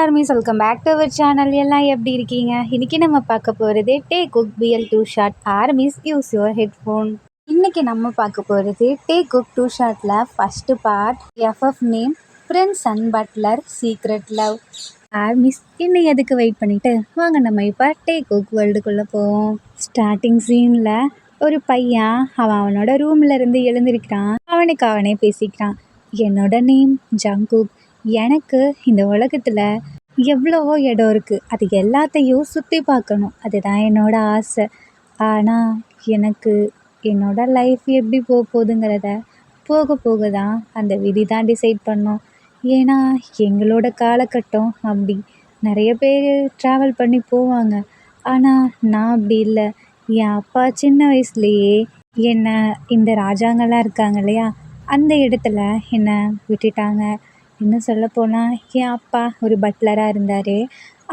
Armies welcome back to our channel. எல்லாம் எப்படி இருக்கீங்க? இன்னைக்கு நம்ம பார்க்க போகிறது Taekook BL two shot armies use your headphone. இன்னைக்கு நம்ம பார்க்க போகிறது டேக் குக் டூ ஷாட்டில் first part FF name prince and butler secret love. Armies இன்னும் எதுக்கு வெயிட் பண்ணிட்டு வாங்க நம்ம இப்போ டேக் குக் வேர்ல்டுக்குள்ளே போவோம். ஸ்டார்டிங் சீனில் ஒரு பையன் அவனோட ரூமில் இருந்து எழுந்திருக்கிறான். அவனுக்கு அவனே பேசிக்கிறான். என்னோட நேம் ஜங்குக். எனக்கு இந்த உலகத்தில் எவ்வளவோ இடம் இருக்குது, அது எல்லாத்தையும் சுற்றி பார்க்கணும், அதுதான் என்னோட ஆசை. ஆனால் எனக்கு என்னோட லைஃப் எப்படி போக போகுதுங்கிறத போக போக தான் அந்த விதி தான் டிசைட் பண்ணோம். ஏன்னா எங்களோட காலகட்டம் அப்படி. நிறைய பேர் ட்ராவல் பண்ணி போவாங்க, ஆனால் நான் அப்படி இல்லை. என் அப்பா சின்ன வயசுலேயே என்னை இந்த ராஜாங்கெல்லாம் இருக்காங்க இல்லையா, அந்த இடத்துல என்னை விட்டுட்டாங்க. இன்னும் சொல்லப்போனால் என் அப்பா ஒரு பட்லராக இருந்தார்.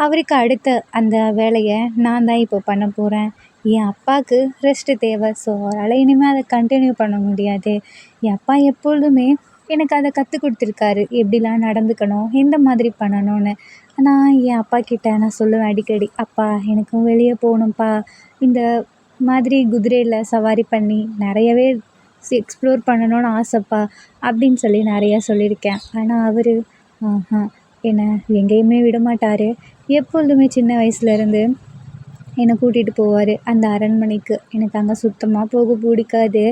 அவருக்கு அடுத்த அந்த வேலையை நான் தான் இப்போ பண்ண போகிறேன். என் அப்பாவுக்கு ரெஸ்ட்டு தேவை. ஸோ அவரால் இனிமேல் அதை கண்டினியூ பண்ண முடியாது. என் அப்பா எப்பொழுதுமே எனக்கு அதை கற்றுக் கொடுத்துருக்காரு, எப்படிலாம் நடந்துக்கணும், எந்த மாதிரி பண்ணணும்னு. ஆனால் என் அப்பா கிட்ட நான் சொல்லுவேன் அடிக்கடி, அப்பா எனக்கும் வெளியே போகணும்ப்பா, இந்த மாதிரி குதிரையில் சவாரி பண்ணி நிறையவே எக்ஸ்ப்ளோர் பண்ணணும்னு ஆசைப்பா அப்படின்னு சொல்லி நிறையா சொல்லியிருக்கேன். ஆனால் அவர் என்னை எங்கேயுமே விட மாட்டார். எப்பொழுதுமே சின்ன வயசுலேருந்து என்னை கூட்டிகிட்டு போவார் அந்த அரண்மனைக்கு. எனக்கு அங்கே சுத்தமாக போக பிடிக்காது.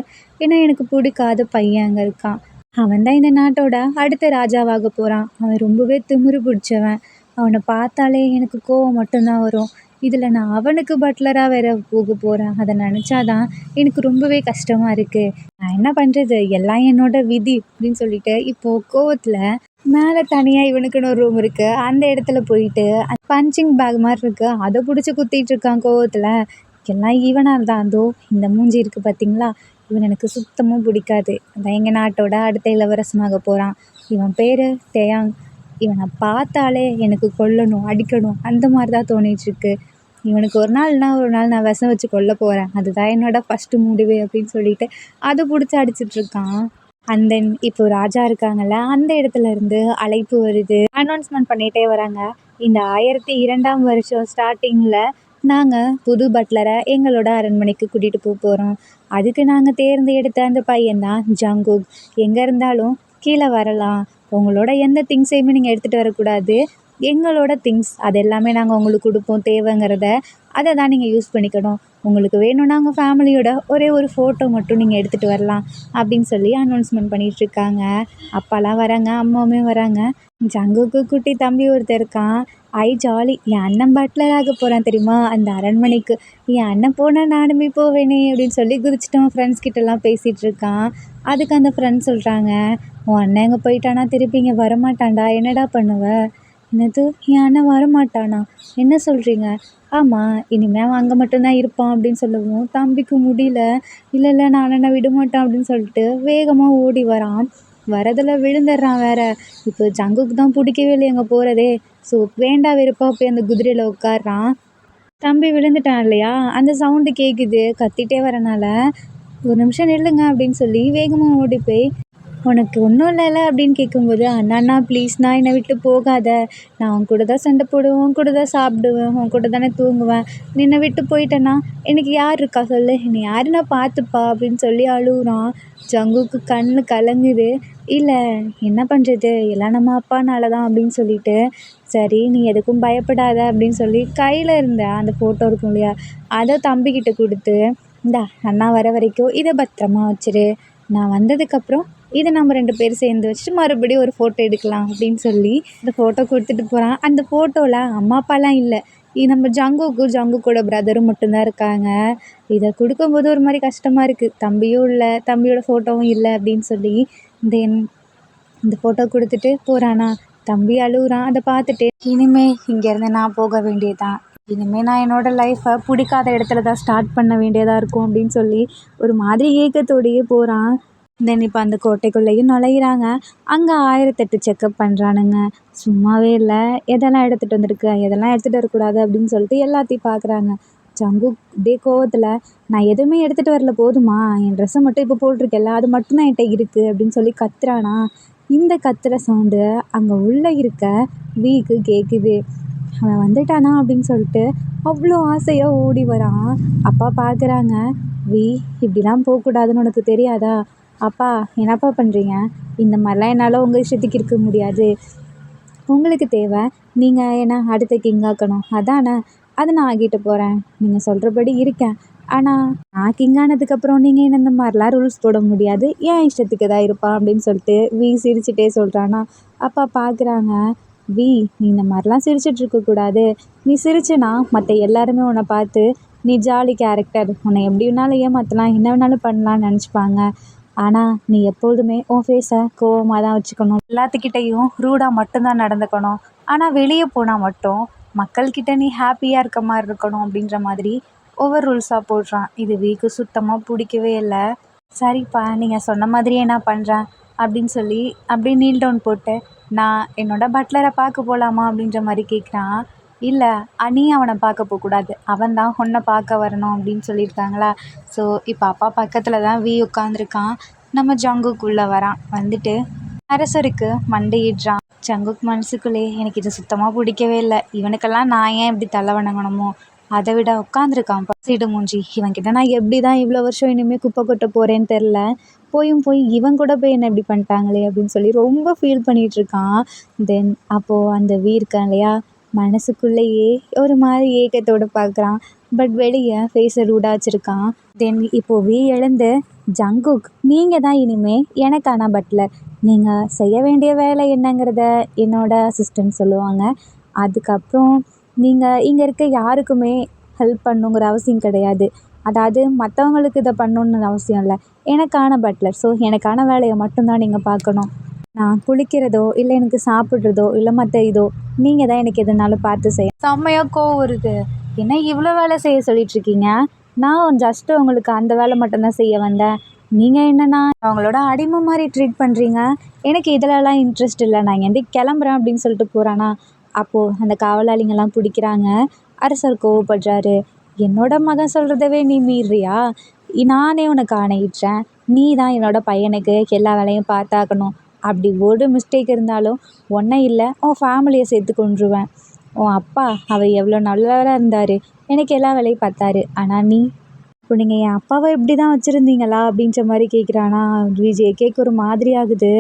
ஏன்னா எனக்கு பிடிக்காத பையன் அங்கே இருக்கான். அவன் தான் இந்த நாட்டோட அடுத்த ராஜாவாக போகிறான். அவன் ரொம்பவே திமிரு பிடிச்சவன். அவனை பார்த்தாலே எனக்கு கோவம் மட்டும்தான் வரும். இதில் நான் அவனுக்கு பட்லராக வேற போக போகிறேன். அதை நினச்சாதான் எனக்கு ரொம்பவே கஷ்டமாக இருக்குது. நான் என்ன பண்ணுறது, எல்லாம் என்னோட விதி அப்படின்னு சொல்லிட்டு இப்போது கோவத்தில் மேலே தனியாக இவனுக்குன்னு ஒரு ரூம் இருக்குது, அந்த இடத்துல போயிட்டு பஞ்சிங் பேக் மாதிரி இருக்குது, அதை பிடிச்சி குத்திட்டு இருக்கான் கோவத்தில். எல்லாம் இவனாக தான். அதோ இந்த மூஞ்சி இருக்குது பார்த்தீங்களா, இவன் எனக்கு சுத்தமாக பிடிக்காது. அதான் எங்கள் நாட்டோட அடுத்த இளவரசனாக போகிறான். இவன் பேர் தேயாங். இவனை பார்த்தாலே எனக்கு கொல்லணும், அடிக்கணும், அந்த மாதிரி தான் தோணிகிட்ருக்கு. இவனுக்கு ஒரு நாள் நான் விஷம் வச்சு கொல்ல போகிறேன், அதுதான் என்னோட ஃபஸ்ட்டு முடிவு அப்படின்னு சொல்லிட்டு அதை பிடிச்சி அடிச்சிட்ருக்கான். அண்ட் தென் இப்போ ராஜா இருக்காங்கல்ல, அந்த இடத்துல இருந்து அழைப்பு வருது. அனௌன்ஸ்மெண்ட் பண்ணிகிட்டே வராங்க. இந்த 1002ஆம் வருஷம் ஸ்டார்டிங்கில் நாங்கள் புது பட்லரை எங்களோட அரண்மனைக்கு கூட்டிகிட்டு போக போகிறோம். அதுக்கு நாங்கள் தேர்ந்தெடுத்த அந்த பையன்தான் ஜங்குக். எங்கே இருந்தாலும் கீழே வரலாம். உங்களோட எந்த திங்ஸையுமே நீங்கள் எடுத்துகிட்டு வரக்கூடாது. எங்களோட திங்ஸ் அது எல்லாமே நாங்கள் உங்களுக்கு கொடுப்போம். தேவைங்கிறத அதை தான் நீங்கள் யூஸ் பண்ணிக்கணும். உங்களுக்கு வேணும்னா உங்கள் ஃபேமிலியோட ஒரே ஒரு ஃபோட்டோ மட்டும் நீங்கள் எடுத்துகிட்டு வரலாம் அப்படின்னு சொல்லி அனௌன்ஸ்மெண்ட் பண்ணிகிட்ருக்காங்க. அப்பாலாம் வராங்க, அம்மாவுமே வராங்க. ஜங்குக்கு குட்டி தம்பி ஒருத்தர் இருக்கான். ஐ ஜாலி, என் அண்ணன் பட்லராக போகிறான் தெரியுமா அந்த அரண்மனைக்கு. என் அண்ணன் போனால் நானுமே போவேனே அப்படின்னு சொல்லி குதிச்சிட்டோம். ஃப்ரெண்ட்ஸ் கிட்டலாம் பேசிகிட்டு இருக்கான். அதுக்கு அந்த ஃப்ரெண்ட்ஸ் சொல்கிறாங்க, உன் அண்ணன் எங்கே போயிட்டானா திருப்பி இங்கே வரமாட்டான்டா, என்னடா பண்ணுவ? என்னது, என் அண்ணன் வரமாட்டானா? என்ன சொல்கிறீங்க? ஆமாம், இனிமேல் அவன் அங்கே மட்டும்தான் இருப்பான் அப்படின்னு சொல்லவும் தம்பிக்கு முடியல. இல்லை நான் அண்ணனை விட மாட்டான் அப்படின்னு சொல்லிட்டு வேகமாக ஓடி வரான். வரதில் விழுந்துடுறான் வேற. இப்போ ஜங்குக்கு தான் பிடிக்கவே இல்லை அங்கே போகிறதே. ஸோ வேண்டா வெறுப்பா போய் அந்த குதிரையில் உட்காடுறான். தம்பி விழுந்துட்டான் இல்லையா, அந்த சவுண்டு கேட்குது. கத்திட்டே வரனால ஒரு நிமிஷம் நில்லுங்க அப்படின்னு சொல்லி வேகமாக ஓடி போய், உனக்கு ஒன்றும் இல்லைல்ல அப்படின்னு கேட்கும்போது, அண்ணா ப்ளீஸ்ண்ணா என்னை விட்டு போகாத, நான் உன் கூட தான் சண்டை போடுவேன், உன் கூட தான் சாப்பிடுவேன், உன் கூட தானே தூங்குவேன், நின்னை விட்டு போயிட்டேன்னா எனக்கு யார் இருக்கா சொல்லு, என்னை யாரு நான் பார்த்துப்பா அப்படின்னு சொல்லி அழுகுறான். ஜங்குக்கு கண்ணு கலங்குது. இல்லை என்ன பண்ணுறது, எல்லாம் நம்ம அப்பானால தான் அப்படின்னு சொல்லிட்டு, சரி நீ எதுக்கும் பயப்படாத அப்படின்னு சொல்லி கையில் இருந்த அந்த ஃபோட்டோ இருக்கும் இல்லையா, அதை தம்பிக்கிட்ட கொடுத்து, இந்தா அண்ணா வர வரைக்கும் இதை பத்திரமா வச்சிரு, நான் வந்ததுக்கப்புறம் இதை நம்ம 2 பேரும் சேர்ந்து வச்சுட்டு மறுபடியும் ஒரு ஃபோட்டோ எடுக்கலாம் அப்படின்னு சொல்லி இந்த ஃபோட்டோ கொடுத்துட்டு போகிறான். அந்த ஃபோட்டோவில் அம்மா அப்பாலாம் இல்லை, நம்ம ஜங்குக்கோட பிரதரும் மட்டும்தான் இருக்காங்க. இதை கொடுக்கும்போது ஒரு மாதிரி கஷ்டமாக இருக்குது. தம்பியும் இல்லை, தம்பியோட ஃபோட்டோவும் இல்லை அப்படின்னு சொல்லி தென் இந்த ஃபோட்டோ கொடுத்துட்டு போகிறானா. தம்பி அழுகுறான். அதை பார்த்துட்டு, இனிமேல் இங்கேருந்து நான் போக வேண்டியதுதான், இனிமேல் நான் என்னோடய லைஃப்பை பிடிக்காத இடத்துல தான் ஸ்டார்ட் பண்ண வேண்டியதாக இருக்கும் அப்படின்னு சொல்லி ஒரு மாதிரி ஏக்கத்தோடையே போகிறான். தென் இப்போ அந்த கோட்டைக்குள்ளேயும் நுழையிறாங்க. அங்கே 1008 செக்கப் பண்ணுறானுங்க. சும்மாவே இல்லை, எதெல்லாம் எடுத்துகிட்டு வந்திருக்கு, எதெல்லாம் எடுத்துகிட்டு வரக்கூடாது அப்படின்னு சொல்லிட்டு எல்லாத்தையும் பார்க்குறாங்க. ஜங்குக் அப்படியே கோவத்தில், நான் எதுவுமே எடுத்துகிட்டு வரல போதுமா, என் ட்ரெஸ்ஸை மட்டும் இப்போ போட்டிருக்கேல்ல அது மட்டும்தான் என்கிட்ட இருக்குது அப்படின்னு சொல்லி கத்துறானா. இந்த கத்துற சவுண்டு அங்கே உள்ளே இருக்க வீக்கு கேட்குது. அவன் வந்துட்டானா அப்படின்னு சொல்லிட்டு அவ்வளோ ஆசையாக ஓடி வரான். அப்பா பார்க்குறாங்க. வி, இப்படிலாம் போகக்கூடாதுன்னு உனக்கு தெரியாதா? அப்பா, என்னப்பா பண்ணுறீங்க? இந்த மாதிரிலாம் என்னால் உங்கள் இஷ்டத்துக்கு இருக்க முடியாது. உங்களுக்கு தேவை நீங்கள் என்ன அடுத்த கிங் ஆக்கணும் அதானே? அதை நான் ஆகிட்டு போகிறேன். நீங்கள் சொல்கிறபடி இருக்கேன். ஆனால் நான் கிங் ஆனதுக்கப்புறம் நீங்கள் என்ன இந்த மாதிரிலாம் ரூல்ஸ் போட முடியாது. ஏன் இஷ்டத்துக்கு தான் இருப்பான் அப்படின்னு சொல்லிட்டு வி சிரிச்சுட்டே சொல்கிறானா. அப்பா பார்க்குறாங்க. வி, நீ இந்த மாதிரிலாம் சிரிச்சிட்டு இருக்கக்கூடாது. நீ சிரிச்சேன்னா மற்ற எல்லாருமே உன்னை பார்த்து நீ ஜாலி கேரக்டர், உன்னை எப்படி வேணாலும் ஏமாற்றலாம், என்ன வேணாலும் பண்ணலான்னு நினச்சிப்பாங்க. ஆனால் நீ எப்பொழுதுமே உன் ஃபேஸை கோவமாக தான் வச்சுக்கணும். எல்லாத்துக்கிட்டேயும் ரூடாக மட்டும்தான் நடந்துக்கணும். ஆனால் வெளியே போனால் மட்டும் மக்கள்கிட்ட நீ ஹாப்பியாக இருக்க மாதிரி இருக்கணும் அப்படின்ற மாதிரி ஓவர் ரூல்ஸாக போடுறான். இது வீக்கு சுத்தமாக பிடிக்கவே இல்லை. சரிப்பா, நீங்கள் சொன்ன மாதிரியே நான் பண்ணுறேன் அப்படின்னு சொல்லி அப்படியே நீல் டவுன் போட்டு, நான் என்னோட பட்லரை பார்க்க போகலாமா அப்படின்ற மாதிரி கேட்குறான். இல்லை, நீ அவனை பார்க்க போகக்கூடாது, அவன் தான் உன்னை பார்க்க வரணும் அப்படின்னு சொல்லியிருக்காங்களா. ஸோ இப்போ அப்பா பக்கத்தில் தான் வி உட்காந்துருக்கான். நம்ம ஜங்குக்குள்ளே வரான். வந்துட்டு அரசருக்கு மண்டையிடுறான். ஜங்குக் மனசுக்குள்ளே, எனக்கு இது சுத்தமாக பிடிக்கவே இல்லை. இவனுக்கெல்லாம் நான் ஏன் இப்படி தலை வணங்கணுமோ? அதை விட உட்காந்துருக்கான் சீடு மூஞ்சி. இவன்கிட்ட நான் எப்படி தான் இவ்வளோ வருஷம் இனிமேல் குப்பை கொட்ட போகிறேன்னு தெரில. போய் இவன் கூட போய் என்ன இப்படி பண்ணிட்டாங்களே அப்படின்னு சொல்லி ரொம்ப ஃபீல் பண்ணிகிட்ருக்கான். தென் அப்போது அந்த வீ இருக்கான் இல்லையா, மனசுக்குள்ளேயே ஒரு மாதிரி ஏக்கத்தோடு பார்க்குறான். பட் வெளியே ஃபேஸை ரூடாக வச்சுருக்கான். தென் இப்போது வீ எழுந்து, ஜங்குக், நீங்கள் தான் இனிமேல் எனக்கான பட்லர். நீங்கள் செய்ய வேண்டிய வேலை என்னங்கிறத என்னோட அசிஸ்டன்ட் சொல்லுவாங்க. அதுக்கப்புறம் நீங்கள் இங்கே இருக்க யாருக்குமே ஹெல்ப் பண்ணுங்கிற அவசியம் கிடையாது. அதாவது மற்றவங்களுக்கு இதை பண்ணணுன்னு அவசியம் இல்லை. எனக்கான பட்லர். ஸோ எனக்கான வேலையை மட்டும்தான் நீங்கள் பார்க்கணும். நான் குளிக்கிறதோ இல்லை எனக்கு சாப்பிட்றதோ இல்லை மற்ற இதோ நீங்கள் தான் எனக்கு எதுனாலும் பார்த்து செய்ய. செம்மையாக கோவம் வருது. என்ன இவ்வளோ வேலை செய்ய சொல்லிகிட்ருக்கீங்க? நான் ஜஸ்ட்டு உங்களுக்கு அந்த வேலை மட்டும்தான் செய்ய வந்தேன். நீங்கள் என்னன்னா அவங்களோட அடிமை மாதிரி ட்ரீட் பண்ணுறீங்க. எனக்கு இதிலலாம் இன்ட்ரெஸ்ட் இல்லை, நான் இங்கேருந்து கிளம்புறேன் அப்படின்னு சொல்லிட்டு போகிறானா. அப்போது அந்த காவலாளிங்கெல்லாம் பிடிக்கிறாங்க. அரசர் கோவப்படுறாரு. என்னோட மகன் சொல்கிறதவே நீ மீறியா? நானே உனக்கு ஆணையிடுறேன். நீ தான் என்னோட பையனுக்கு எல்லா வேலையும் பார்த்தாக்கணும். அப்படி ஒரு மிஸ்டேக் இருந்தாலும் ஒன்றை இல்லை உன் ஃபேமிலியை சேர்த்து கொண்டுருவேன். உன் அப்பா அவர் எவ்வளோ நல்லவராக இருந்தார், எனக்கு எல்லா வேலையும் பார்த்தாரு. ஆனால் நீ, இப்போ நீங்கள் என் அப்பாவை இப்படி தான் வச்சுருந்தீங்களா அப்படின்ற மாதிரி கேட்குறானா. விஜய் கேட்க ஒரு மாதிரி ஆகுது.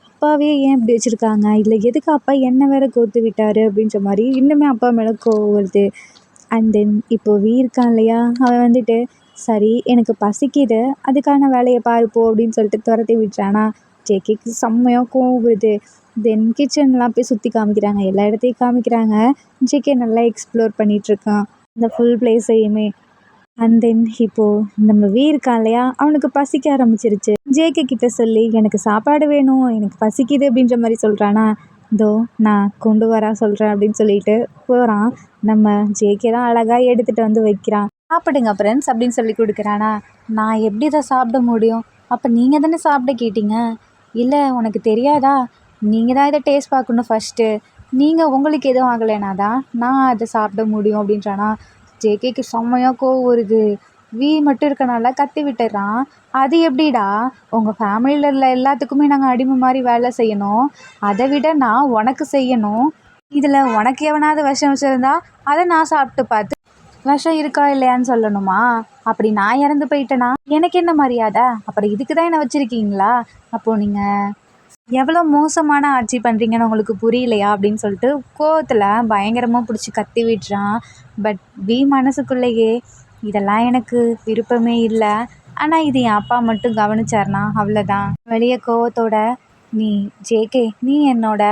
அப்பாவே ஏன் இப்படி வச்சுருக்காங்க, இல்லை எதுக்கு அப்பா என்ன வேற கோர்த்து விட்டார் அப்படின்ற மாதிரி இன்னுமே அப்பா மேலே கோவம் வருது. அண்ட் தென் இப்போது வீ இருக்கான் இல்லையா, அவன் வந்துட்டு சரி எனக்கு பசிக்குது, அதுக்கான வேலையை பாருப்போ அப்படின்னு சொல்லிட்டு துரத்தி விட்டுறானா. ஜேகேக்கு செம்மையாக கோவம் வருது. தென் கிச்சன்லாம் போய் சுற்றி காமிக்கிறாங்க, எல்லா இடத்தையும் காமிக்கிறாங்க. ஜேகே நல்லா எக்ஸ்ப்ளோர் பண்ணிகிட்ருக்கான் இந்த ஃபுல் பிளேஸையுமே. அண்ட் தென் இப்போது நம்ம வீ இருக்கான் இல்லையா, அவனுக்கு பசிக்க ஆரம்பிச்சிருச்சு. ஜேகே கிட்ட சொல்லி எனக்கு சாப்பாடு வேணும், எனக்கு பசிக்குது அப்படின்ற மாதிரி சொல்கிறானா. இதோ நான் கொண்டு வரா சொல்கிறேன் அப்படின்னு சொல்லிட்டு போகிறான். நம்ம ஜேகே தான் அழகாக எடுத்துகிட்டு வந்து வைக்கிறான். சாப்பிடுங்க ஃப்ரெண்ட்ஸ் அப்படின்னு சொல்லி கொடுக்குறானா. நான் எப்படி இதை சாப்பிட முடியும்? அப்போ நீங்கள் தானே சாப்பிட கேட்டீங்க. இல்லை உனக்கு தெரியாதா, நீங்கள் தான் இதை டேஸ்ட் பார்க்கணும் ஃபஸ்ட்டு. நீங்கள் உங்களுக்கு எதுவும் ஆகலைனா தான் நான் அதை சாப்பிட முடியும் அப்படின்றானா. ஜேகேக்கு செம்மையாக கோவம் வருது. வி மட்டும் இருக்கனால கத்தி விட்டுறான். அது எப்படிடா, உங்கள் ஃபேமிலியில் உள்ள எல்லாத்துக்குமே நாங்கள் அடிமை மாதிரி வேலை செய்யணும், அதை விட நான் உனக்கு செய்யணும். இதில் உனக்கு எவனாவது விஷம் வச்சுருந்தா அதை நான் சாப்பிட்டு பார்த்து விஷம் இருக்கா இல்லையான்னு சொல்லணுமா? அப்படி நான் இறந்து போயிட்டேனா எனக்கு என்ன மரியாதை? அப்புறம் இதுக்கு தான் என்ன வச்சுருக்கீங்களா? அப்போது நீங்கள் எவ்வளோ மோசமான ஆட்சி பண்ணுறீங்கன்னு உங்களுக்கு புரியலையா அப்படின்னு சொல்லிட்டு கோவத்தில் பயங்கரமாக பிடிச்சி கத்தி விட்டுறான். பட் வி மனசுக்குள்ளேயே இதெல்லாம் எனக்கு விருப்பமே இல்லை, ஆனால் இது என் அப்பா மட்டும் கவனிச்சார்னா அவ்வளோதான். வெளியே கோவத்தோட, நீ ஜேகே நீ என்னோட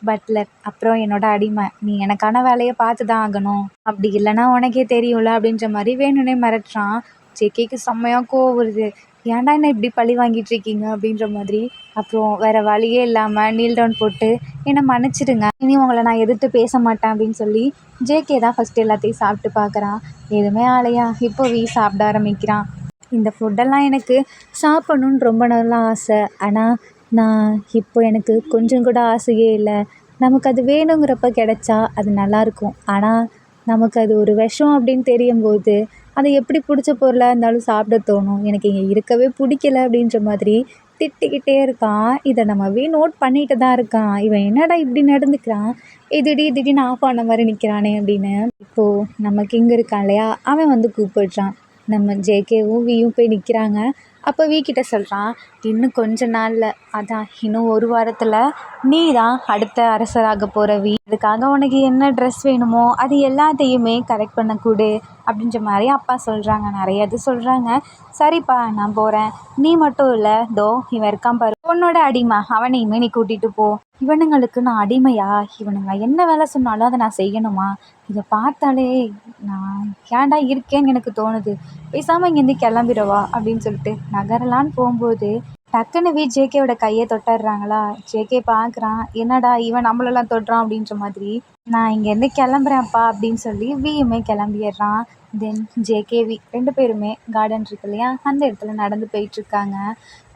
பட்லர், அப்புறம் என்னோட அடிமை, நீ எனக்கான வேலையை பார்த்து தான் ஆகணும், அப்படி இல்லைன்னா உனக்கே தெரியும்ல அப்படின்ற மாதிரி வேணும்னே மிரட்டுறான். ஜேகேக்கு செம்மையாக கோவம் வருது. ஏன்டா என்ன இப்படி பழி வாங்கிட்டு இருக்கீங்க அப்படின்ற மாதிரி. அப்புறம் வேறு வழியே இல்லாமல் நீல் டவுன் போட்டு என்னை மன்னிச்சிடுங்க, இனி உங்களை நான் எதிர்த்து பேச மாட்டேன் அப்படின்னு சொல்லி ஜேகே தான் ஃபஸ்ட்டு எல்லாத்தையும் சாப்பிட்டு பார்க்குறான். எதுவுமே ஆலையா இப்போ வி சாப்பிட ஆரம்பிக்கிறான். இந்த ஃபுட்டெல்லாம் எனக்கு சாப்பிட்ணுன்னு ரொம்ப நல்லா ஆசை, ஆனால் நான் இப்போ எனக்கு கொஞ்சம் கூட ஆசையே இல்லை. நமக்கு அது வேணுங்கிறப்ப கிடைச்சா அது நல்லாயிருக்கும், ஆனால் நமக்கு அது ஒரு விஷம் அப்படின்னு தெரியும்போது அதை எப்படி பிடிச்ச பொருளாக இருந்தாலும் சாப்பிட தோணும். எனக்கு இங்கே இருக்கவே பிடிக்கல அப்படின்ற மாதிரி திட்டிக்கிட்டே இருக்கான். இதை நம்ம நோட் பண்ணிட்டு தான் இருக்கான். இவன் என்னடா இப்படி நடந்துக்கிறான், திடீர்னு ஆஃப் ஆன மாதிரி நிற்கிறானே அப்படின்னு. இப்போது நம்ம கிங் இருக்கான் இல்லையா, அவன் வந்து கூப்பிடுறான். நம்ம ஜேகேவும் வியும் போய் நிற்கிறாங்க. அப்போ வி கிட்ட சொல்கிறான், இன்னும் கொஞ்ச நாளில், அதான் இன்னும் ஒரு வாரத்தில் நீ தான் அடுத்த அரசராக போகிற வி. அதுக்காக உனக்கு என்ன ட்ரெஸ் வேணுமோ அது எல்லாத்தையுமே கரெக்ட் பண்ண கொடு அப்படின்ற மாதிரி அப்பா சொல்கிறாங்க. நிறைய இது சொல்கிறாங்க. சரிப்பா நான் போகிறேன், நீ மட்டும் இல்லை, இவன் இருக்கான் பாரு உன்னோட அடிமை, அவனையுமே நீ கூட்டிகிட்டு போ. இவனுங்களுக்கு நான் அடிமையா? இவனுங்க என்ன வேலை சொன்னாலும் அதை நான் செய்யணுமா? இதை பார்த்தாலே நான் ஏன்டா இருக்கேன்னு எனக்கு தோணுது. பேசாமல் இங்கேருந்து கிளம்பிடவா அப்படின்னு சொல்லிட்டு நகரலான்னு போகும்போது டக்குன்னு ஜேகேவோட கையை தொட்டுடுறாங்களா. ஜேகே பார்க்குறான், என்னடா இவன் நம்மளெல்லாம் தொடுறான் அப்படின்ற மாதிரி. நான் இங்கேருந்து கிளம்புறேன்ப்பா அப்படின்னு சொல்லி வியுமே கிளம்பிடுறான். தென் ஜேகேவி 2 பேருமே கார்டன் இருக்கு இல்லையா, அந்த இடத்துல நடந்து போயிட்டுருக்காங்க.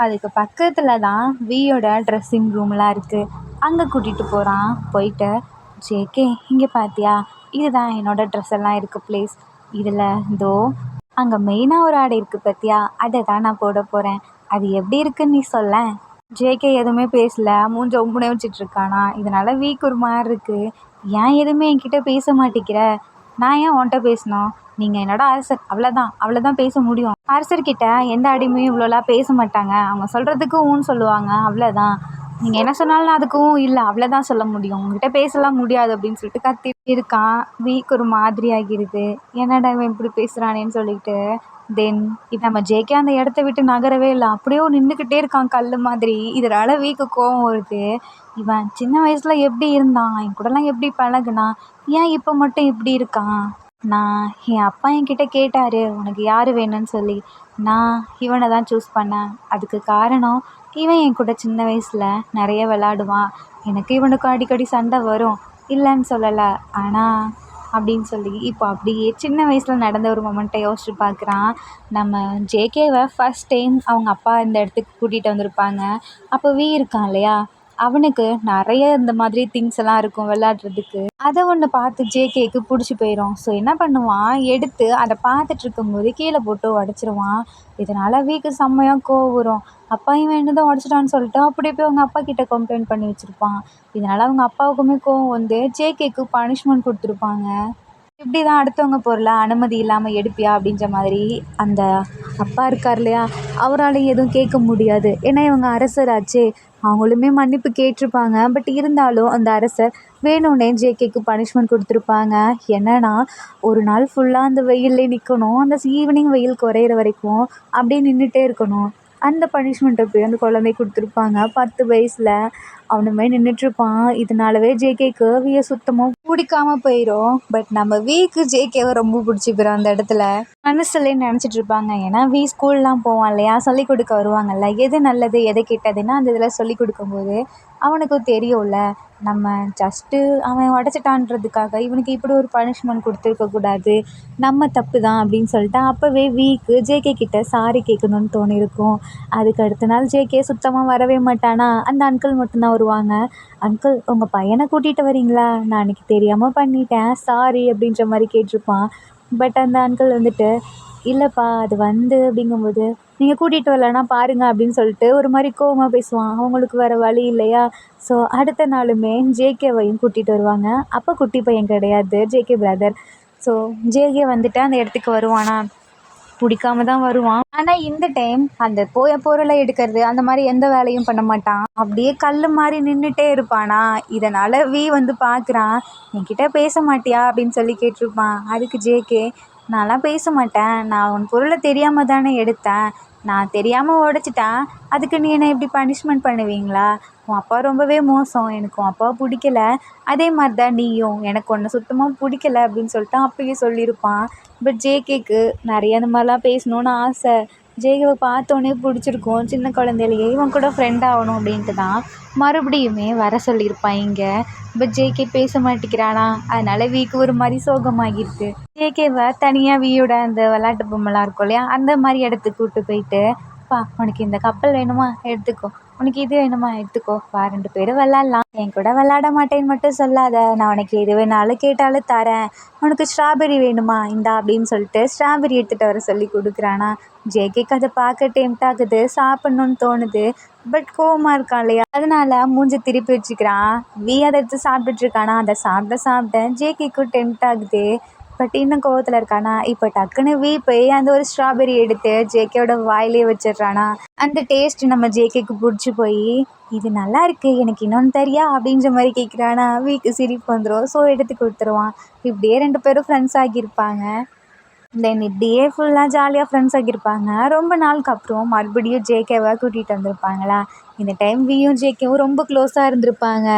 அதுக்கு பக்கத்தில் தான் வியோட ட்ரெஸ்ஸிங் ரூம்லாம் இருக்குது. அங்கே கூட்டிகிட்டு போகிறான். போயிட்டு, ஜேகே இங்கே பார்த்தியா, இதுதான் என்னோடய ட்ரெஸ் எல்லாம் இருக்குது ப்ளீஸ். இதில் அங்கே மெயினாக ஒரு ஆடை இருக்குது பார்த்தியா, அதை தான் நான் போட போகிறேன். அது எப்படி இருக்குன்னு நீ சொல்லேன். ஜேகே எதுவுமே பேசலை, மூஞ்ச உம்புனே வச்சிட்ருக்கானா. இதனால் வீக் ஒரு மாதிரி இருக்குது. ஏன் எதுவுமே என்கிட்ட பேச மாட்டேங்கிற? நான் ஏன் உன்கிட்ட பேசணும்? நீங்கள் என்னோட அரசர், அவ்வளோதான் பேச முடியும். அரசர்கிட்ட எந்த அடிமையும் இவ்வளோலாம் பேச மாட்டாங்க. அவங்க சொல்கிறதுக்கு ஊன்னு சொல்லுவாங்க, அவ்வளோதான். நீங்கள் என்ன சொன்னாலும் அதுக்கும் இல்லை, அவ்வளோதான் சொல்ல முடியும். உங்ககிட்ட பேசலாம் முடியாது அப்படின்னு சொல்லிட்டு கத்தி இருக்கான். வீக் ஒரு மாதிரி ஆகிருது. என்னடா இவன் இப்படி பேசுகிறானேன்னு சொல்லிட்டு. தென் இப்போ நம்ம ஜேகே அந்த இடத்த விட்டு நகரவே இல்லை, அப்படியே நின்றுக்கிட்டே இருக்கான் கல் மாதிரி. இதனால் வீக்கு கோவம் வருது. இவன் சின்ன வயசில் எப்படி இருந்தான், என் கூடலாம் எப்படி பழகுனான், ஏன் இப்போ மட்டும் இப்படி இருக்கான்? என் அப்பா என்கிட்ட கேட்டார் உனக்கு யார் வேணும்னு சொல்லி. நான் இவனை தான் சூஸ் பண்ணேன். அதுக்கு காரணம், இவன் என் கூட சின்ன வயசில் நிறைய விளாடுவான். எனக்கு இவனுக்கும் அடிக்கடி சண்டை வரும், இல்லைன்னு சொல்லலை. ஆனால் அப்படின்னு சொல்லி இப்போ அப்படியே சின்ன வயசில் நடந்த ஒரு மொமெண்ட்டை யோசிச்சு பார்க்குறான். நம்ம ஜேகேவை ஃபஸ்ட் டைம் அவங்க அப்பா இந்த இடத்துக்கு கூட்டிகிட்டு வந்திருப்பாங்க. அப்போ வி இருக்கான் இல்லையா, அவனுக்கு நிறைய இந்த மாதிரி திங்ஸ் எல்லாம் இருக்கும் விளையாடுறதுக்கு. அதை ஒன்று பார்த்து ஜேகேக்கு பிடிச்சி போயிடும். ஸோ என்ன பண்ணுவான், எடுத்து அதை பார்த்துட்டு இருக்கும்போது கீழே போட்டு உடச்சிருவான். இதனால் வீக்கு செம்மையாக கோவம் வரும். அப்பா இவன் என்னதான் உடச்சிட்டான்னு சொல்லிட்டு அப்படியே போய் அவங்க அப்பா கிட்ட கம்ப்ளைண்ட் பண்ணி வச்சுருப்பான். இதனால் அவங்க அப்பாவுக்குமே கோவம் வந்து ஜேகேக்கு பனிஷ்மெண்ட் கொடுத்துருப்பாங்க. இப்படி தான் அடுத்தவங்க பொருளை அனுமதி இல்லாமல் எடுப்பியா அப்படின்ற மாதிரி. அந்த அப்பா இருக்கார் இல்லையா, அவரால் எதுவும் கேட்க முடியாது. ஏன்னா இவங்க அரசராச்சே, அவங்களுமே மன்னிப்பு கேட்டிருப்பாங்க. பட் இருந்தாலும் அந்த அரசர் வேணும்னே ஜேகேக்கு பனிஷ்மெண்ட் கொடுத்துருப்பாங்க. என்னன்னா, ஒரு நாள் ஃபுல்லாக அந்த வெயிலே நிற்கணும், அந்த ஈவினிங் வெயில் குறையிற வரைக்கும் அப்படியே நின்றுட்டே இருக்கணும். அந்த பனிஷ்மெண்ட்டை போய் அந்த குழந்தை கொடுத்துருப்பாங்க. 10 வயசில் அவனுமே நின்றுட்டுருப்பான். இதனாலவே ஜேகேக்கு வியை சுத்தமாக பிடிக்காம போயிடும். பட் நம்ம விக்கு ஜேகேவை ரொம்ப பிடிச்சி போயிடும். அந்த இடத்துல மனசுலேயே நினச்சிட்டு இருப்பாங்க. ஏன்னா வி ஸ்கூல்லாம் போவான் இல்லையா, சொல்லிக் கொடுக்க வருவாங்கல்ல, எது நல்லது எது கெட்டதுன்னா அந்த இதில் சொல்லிக் கொடுக்கும்போது அவனுக்கும் தெரியும்ல, நம்ம ஜஸ்ட்டு அவன் உடச்சிட்டான்றதுக்காக இவனுக்கு இப்படி ஒரு பனிஷ்மெண்ட் கொடுத்துருக்கக்கூடாது, நம்ம தப்பு தான் அப்படின்னு சொல்லிட்டு அப்போவே வீக்கு ஜேகே கிட்ட சாரி கேட்கணுன்னு தோணியிருக்கும். அதுக்கு அடுத்த நாள் ஜேகே சுத்தமாக வரவே மாட்டானா, அந்த அங்கிள் மட்டும்தான் வருவாங்க. அங்கிள் உங்கள் பையனை கூட்டிகிட்டு வரீங்களா, நான் அன்றைக்கி தெரியாமல் பண்ணிட்டேன், சாரி அப்படின்ற மாதிரி கேட்டிருப்பான். பட் அந்த அங்கிள் வந்துட்டு, இல்லைப்பா அது அப்படிங்கும்போது, நீங்கள் கூட்டிகிட்டு வரலன்னா பாருங்கள் அப்படின்னு சொல்லிட்டு ஒரு மாதிரி கோவமாக பேசுவான். அவங்களுக்கு வேறு வழி இல்லையா. ஸோ அடுத்த நாளுமே ஜேகேவையும் கூட்டிகிட்டு வருவாங்க. அப்போ குட்டி பையன் கிடையாது, ஜேகே பிரதர். ஸோ ஜேகே வந்துட்டு அந்த இடத்துக்கு வருவானா, பிடிக்காம தான் வருவான். ஆனால் இந்த டைம் அந்த பொருளை எடுக்கிறது அந்த மாதிரி எந்த வேலையும் பண்ண மாட்டான். அப்படியே கல் மாதிரி நின்றுட்டே இருப்பானா. இதனால் வி வந்து பார்க்குறான். என்கிட்ட பேச மாட்டியா அப்படின்னு சொல்லி கேட்டிருப்பான். அதுக்கு ஜேகே, நான்லாம் பேச மாட்டேன், நான் உன் பொருளை தெரியாமல் தானே எடுத்தேன், நான் தெரியாமல் உடச்சிட்டேன், அதுக்கு நீ என்னை எப்படி பனிஷ்மெண்ட் பண்ணுவீங்களா? உன் அப்பா ரொம்பவே மோசம், எனக்கு உன் அப்பாவை பிடிக்கல, அதே மாதிரி தான் நீயும், எனக்கு ஒன்று சுத்தமாக பிடிக்கல அப்படின்னு சொல்லிட்டு அப்பயே சொல்லியிருப்பான். பட் ஜேகேக்கு நிறைய அந்த மாதிரிலாம் பேசணுன்னு ஆசை. ஜேகேவை பார்த்தோன்னே பிடிச்சிருக்கும். சின்ன குழந்தையிலேயே இவன் கூட ஃப்ரெண்ட் ஆகணும் அப்படின்ட்டு தான் மறுபடியுமே வர சொல்லியிருப்பான் இங்கே. பட் ஜேகே பேச மாட்டேங்கிறானா. அதனால் வீக்கு ஒரு மாதிரி சோகமாகிருக்கு. ஜேகேவை தனியாக வியோட அந்த விளையாட்டு பொம்மைலாம் இருக்கும் இல்லையா, அந்த மாதிரி இடத்துக்கு கூப்பிட்டு போயிட்டு, உனக்கு இந்த கப்பல் வேணுமா எடுத்துக்கோ, உனக்கு இது வேணுமா எடுத்துக்கோ, 2 பேரும் விளாட்லாம், என் கூட விளாட மாட்டேன்னு மட்டும் சொல்லாத, நான் உனக்கு எது வேணாலும் கேட்டாலும் தரேன், உனக்கு ஸ்ட்ராபெரி வேணுமா இந்தா அப்படின்னு சொல்லிட்டு ஸ்ட்ராபெரி எடுத்துகிட்டு வர சொல்லி கொடுக்குறானா. ஜேகேக்கு அதை பார்க்க டெம்ட் ஆகுது, சாப்பிட்ணுன்னு தோணுது. பட் கோவமாக இருக்கான் இல்லையா, அதனால மூஞ்ச திருப்பி வச்சுக்கிறான். வி அதை எடுத்து சாப்பிட்டுட்டு இருக்கானா, அதை சாப்பிட்ட ஜேகேக்கும் டெம்ட் ஆகுது. பட் இன்னும் கோவத்தில் இருக்கானா. இப்போ டக்குன்னு வி போய் அந்த ஒரு ஸ்ட்ராபெரி எடுத்து ஜேகேவோட வாயிலே வச்சிடுறானா. அந்த டேஸ்ட் நம்ம ஜேகேக்கு பிடிச்சி போய், இது நல்லா இருக்கு, எனக்கு இன்னொன்று தரியா அப்படின்ற மாதிரி கேட்குறானா. வீக்கு சிரிப்பு வந்துடும். ஸோ எடுத்து கொடுத்துருவான். இப்படியே 2 பேரும் ஃப்ரெண்ட்ஸ் ஆகியிருப்பாங்க. தென் இப்படியே ஃபுல்லாக ஜாலியாக ஃப்ரெண்ட்ஸ் ஆகியிருப்பாங்க. ரொம்ப நாளுக்கு அப்புறம் மறுபடியும் ஜேகேவை கூட்டிகிட்டு வந்திருப்பாங்களா. இந்த டைம் வியும் ஜேகேவும் ரொம்ப க்ளோஸாக இருந்திருப்பாங்க.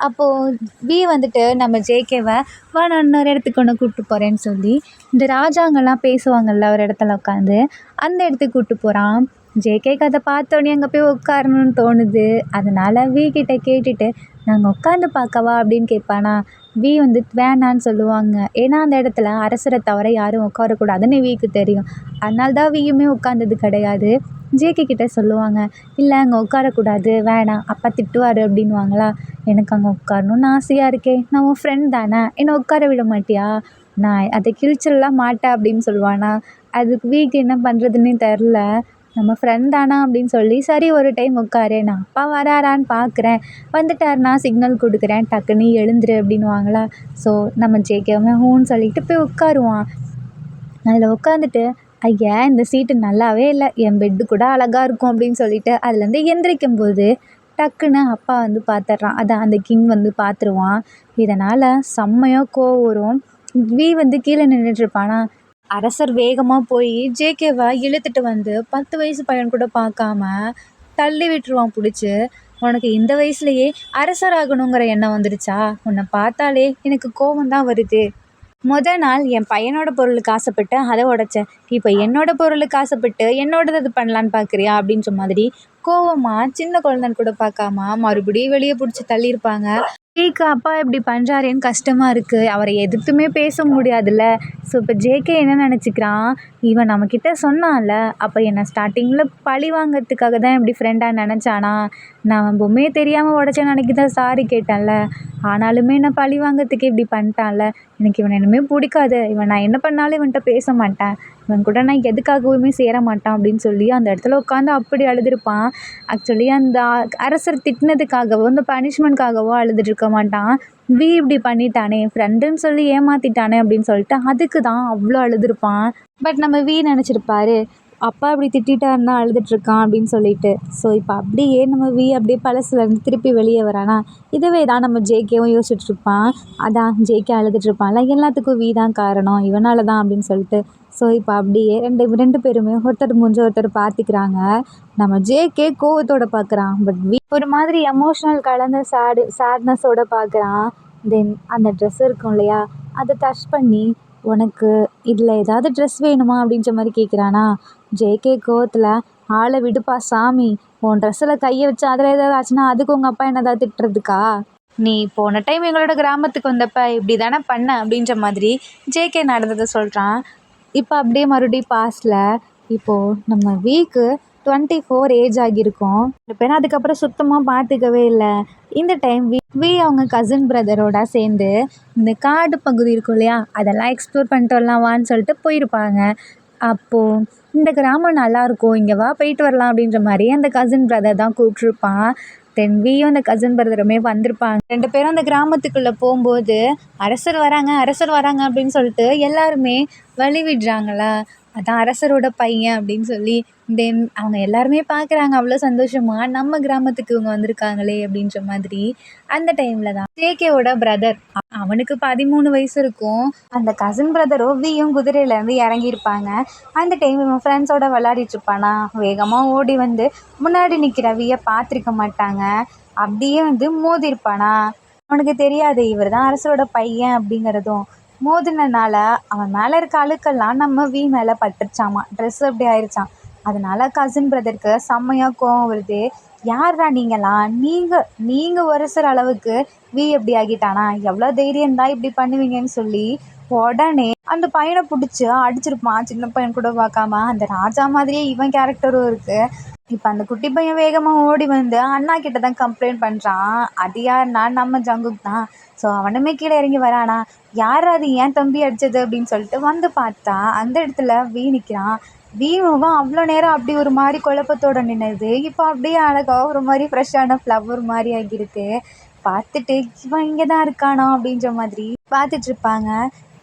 அப்போது வி வந்துட்டு நம்ம ஜேகேவை நான் இன்னொரு இடத்துக்கு ஒன்று கூப்பிட்டு போகிறேன்னு சொல்லி இந்த ராஜாங்கெல்லாம் பேசுவாங்கள்ல ஒரு இடத்துல உட்காந்து, அந்த இடத்துக்கு கூப்பிட்டு போகிறான். ஜேகேக்கு அதை பார்த்தோன்னே அங்கே போய் உட்காரணும்னு தோணுது. அதனால் வி கிட்ட கேட்டுட்டு நாங்கள் உட்காந்து பார்க்கவா அப்படின்னு கேட்பானா. வி வந்து வேணான்னு சொல்லுவாங்க. ஏன்னா அந்த இடத்துல அரசரை தவிர யாரும் உட்காரக்கூடாதுன்னு விக்கு தெரியும். அதனால தான் வியுமே உட்காந்தது கிடையாது. ஜேகே கிட்ட சொல்லுவாங்க, இல்லை அங்கே உட்காரக்கூடாது, வேணாம், அப்பா திட்டுவார் அப்படின்வாங்களா. எனக்கு அங்கே உட்காரணுன்னு ஆசையாக இருக்கே, நான் உன் ஃப்ரெண்ட் தானே, என்னை உட்கார விட மாட்டியா, நான் அதை கிழிச்சிடலாம் மாட்டேன் அப்படின்னு சொல்லுவானா. அதுக்கு வீக்கு என்ன பண்ணுறதுன்னே தெரில. நம்ம ஃப்ரெண்ட் தானா அப்படின்னு சொல்லி, சரி ஒரு டைம் உட்காரு, நான் அப்பா வராரான்னு பார்க்குறேன், வந்துட்டாருன்னா சிக்னல் கொடுக்குறேன், டக்குன்னு எழுந்துரு அப்படின்வாங்களா. ஸோ நம்ம ஜேகேவுமே ஹூன்னு சொல்லிட்டு போய் உட்காருவான். அதில் உட்காந்துட்டு, ஐயா இந்த சீட்டு நல்லாவே இல்லை, என் பெட்டு கூட அழகாக இருக்கும் அப்படின்னு சொல்லிட்டு அதுலேருந்து எந்திரிக்கும் போது டக்குன்னு அப்பா வந்து பார்த்துட்றான். அதான் அந்த கிங் வந்து பார்த்துருவான். இதனால் செம்மையாக கோவம் வரும். வி வந்து கீழே நின்றுட்டுருப்பானா. அரசர் வேகமாக போய் ஜேகேவை இழுத்துட்டு வந்து 10 வயசு பையன் கூட பார்க்காம தள்ளி விட்டுருவான் பிடிச்சி. உனக்கு இந்த வயசுலேயே அரசர் ஆகணுங்கிற எண்ணம் வந்துடுச்சா, உன்னை பார்த்தாலே எனக்கு கோபம் தான் வருது. நாள் என் பையனோட பொருளுக்கு ஆசைப்பட்டு அதை உடைச்சேன், இப்போ என்னோட பொருளுக்கு ஆசைப்பட்டு என்னோடது இது பண்ணலான்னு பார்க்குறியா அப்படின்ற மாதிரி கோவமாக சின்ன குழந்தைன்னு கூட பார்க்காம மறுபடியும் வெளியே பிடிச்சி தள்ளியிருப்பாங்க. ஜேக்கு அப்பா இப்படி பண்ணுறாரேன்னு கஷ்டமாக இருக்குது, அவரை எதிர்த்துமே பேச முடியாதுல்ல. ஸோ இப்போ ஜேகே என்ன நினச்சிக்கிறான், இவன் நம்மக்கிட்ட சொன்னான்ல, அப்போ என்னை ஸ்டார்டிங்கில் பழி வாங்கிறதுக்காக தான் இப்படி ஃப்ரெண்டாக நினச்சானா. நான் பொம்மையே தெரியாமல் உடச்சேன்னு அன்றைக்கி தான் சாரி கேட்டேன்ல, ஆனாலுமே நான் பழி வாங்கிறதுக்கு இப்படி பண்ணிட்டான்ல, எனக்கு இவனை இனிமேல் பிடிக்காது, இவன் நான் என்ன பண்ணாலும் இவன்கிட்ட பேச மாட்டேன், இவன் கூட நான் எதுக்காகவுமே சேர மாட்டான் அப்படின்னு சொல்லி அந்த இடத்துல உட்காந்து அப்படி அழுதுருப்பான். ஆக்சுவலி அந்த அரசர் திட்டினதுக்காகவோ இந்த பனிஷ்மெண்ட்காகவோ அழுதுட்டு இருக்க மாட்டான். வி இப்படி பண்ணிட்டானே, ஃப்ரெண்டுன்னு சொல்லி ஏமாற்றிட்டானே அப்படின்னு சொல்லிட்டு அதுக்கு தான் அவ்வளோ அழுதுருப்பான். பட் நம்ம வி நினச்சிருப்பாரு, அப்பா இப்படி திட்டாருன்னா அழுதுட்ருக்கான் அப்படின்னு சொல்லிட்டு. ஸோ இப்போ அப்படியே நம்ம வி அப்படியே பழசுலேருந்து திருப்பி வெளியே வரானா. இதுவே தான் நம்ம ஜேகேவும் யோசிச்சுட்ருப்பான். அதான் ஜேகே அழுதுட்ருப்பான்ல, எல்லாத்துக்கும் வி தான் காரணம், இவனால தான் அப்படின்னு சொல்லிட்டு. ஸோ இப்போ அப்படியே ரெண்டு பேருமே ஒருத்தர் மூஞ்ச ஒருத்தர் பார்த்துக்கிறாங்க. நம்ம ஜேகே கோவத்தோட பார்க்குறான். பட் வி ஒரு மாதிரி எமோஷ்னல் கலந்த சேட்னஸோட பார்க்குறான். தென் அந்த ட்ரெஸ் இருக்கும் இல்லையா, அதை டச் பண்ணி உனக்கு இதில் ஏதாவது ட்ரெஸ் வேணுமா அப்படின்ற மாதிரி கேட்குறானா. ஜேகே கோவத்தில், ஆளை விடுப்பா சாமி, உன் ட்ரெஸ்ஸில் கையை வச்சு அதில் ஏதாவது ஆச்சுன்னா அதுக்கு உங்கள் அப்பா என்னதான் திட்டுறதுக்கா, நீ போன டைம் எங்களோட கிராமத்துக்கு வந்தப்ப இப்படி தானே பண்ண அப்படின்ற மாதிரி ஜேகே நடந்ததை சொல்கிறான். இப்போ அப்படியே மறுபடியும் பாஸ்டில் இப்போது நம்ம வீக்கு 24 ஏஜ் ஆகியிருக்கோம். பேரும் அதுக்கப்புறம் சுத்தமாக பார்த்துக்கவே இல்லை. இந்த டைம் வி அவங்க கசின் பிரதரோட சேர்ந்து இந்த காடு பகுதி இருக்கும் இல்லையா, அதெல்லாம் எக்ஸ்ப்ளோர் பண்ணிட்டு வரலாமான்னு சொல்லிட்டு போயிருப்பாங்க. அப்போது இந்த கிராமம் நல்லாயிருக்கும், இங்கே வா போயிட்டு வரலாம் அப்படின்ற மாதிரி அந்த கசின் பிரதர் தான் கூப்பிட்ருப்பான். தென் வியும் அந்த கசின் பிரதருமே வந்திருப்பாங்க. 2 பேரும் அந்த கிராமத்துக்குள்ளே போகும்போது அரசர் வராங்க அப்படின்னு சொல்லிட்டு எல்லாருமே வழி விடுறாங்களா. அதான் அரசரோட பையன் அப்படின்னு சொல்லி. தென் அவங்க எல்லாருமே பார்க்குறாங்க அவ்வளோ சந்தோஷமாக, நம்ம கிராமத்துக்கு இவங்க வந்திருக்காங்களே அப்படின்ற மாதிரி. அந்த டைமில் தான் ஜேகேவோட பிரதர், அவனுக்கு 13 வயசு இருக்கும். அந்த கசின் பிரதரோ வியும் குதிரையிலேருந்து இறங்கியிருப்பாங்க. அந்த டைம் இவன் ஃப்ரெண்ட்ஸோட விளையாடிட்டுருப்பானா, வேகமாக ஓடி வந்து முன்னாடி நிற்கிற வியை பார்த்துருக்க மாட்டாங்க. அப்படியே வந்து மோதிருப்பானா. அவனுக்கு தெரியாது இவர் தான் அரசரோட பையன் அப்படிங்கிறதும். மோதினனால அவன் மேலே இருக்க அழுக்கெல்லாம் நம்ம வி மேலே பட்டுருச்சாமா, ட்ரெஸ் அப்படி ஆயிடுச்சான். அதனால கசின் பிரதருக்கு செம்மையாக கோவம் வருது. யார்ரா நீங்களாம், நீங்கள் ஒரசுற அளவுக்கு வி எப்படி ஆகிட்டானா, எவ்வளோ தைரியம் தான் இப்படி பண்ணுவீங்கன்னு சொல்லி உடனே அந்த பையனை பிடிச்சி அடிச்சிருப்பான். சின்ன பையன் கூட பார்க்காம. அந்த ராஜா மாதிரியே இவன் கேரக்டரும் இருக்குது. இப்போ அந்த குட்டி பையன் வேகமாக ஓடி வந்து அண்ணா கிட்ட தான் கம்ப்ளைண்ட் பண்ணுறான். அது யாருன்னா நம்ம ஜங்குக் தான். ஸோ அவனுமே கீழே இறங்கி வரானா, யார் அது ஏன் தம்பி அடித்தது அப்படின்னு சொல்லிட்டு வந்து பார்த்தா அந்த இடத்துல வி நிற்கிறான். வீவும் அவ்வளோ நேரம் அப்படி ஒரு மாதிரி குழப்பத்தோட நின்னது இப்போ அப்படியே அழகா ஒரு மாதிரி ஃப்ரெஷ்ஷான ஃப்ளவர் மாதிரி ஆகியிருக்கு. பார்த்துட்டு இவன் இங்கே தான் இருக்கானா அப்படின்ற மாதிரி பார்த்துட்ருப்பாங்க.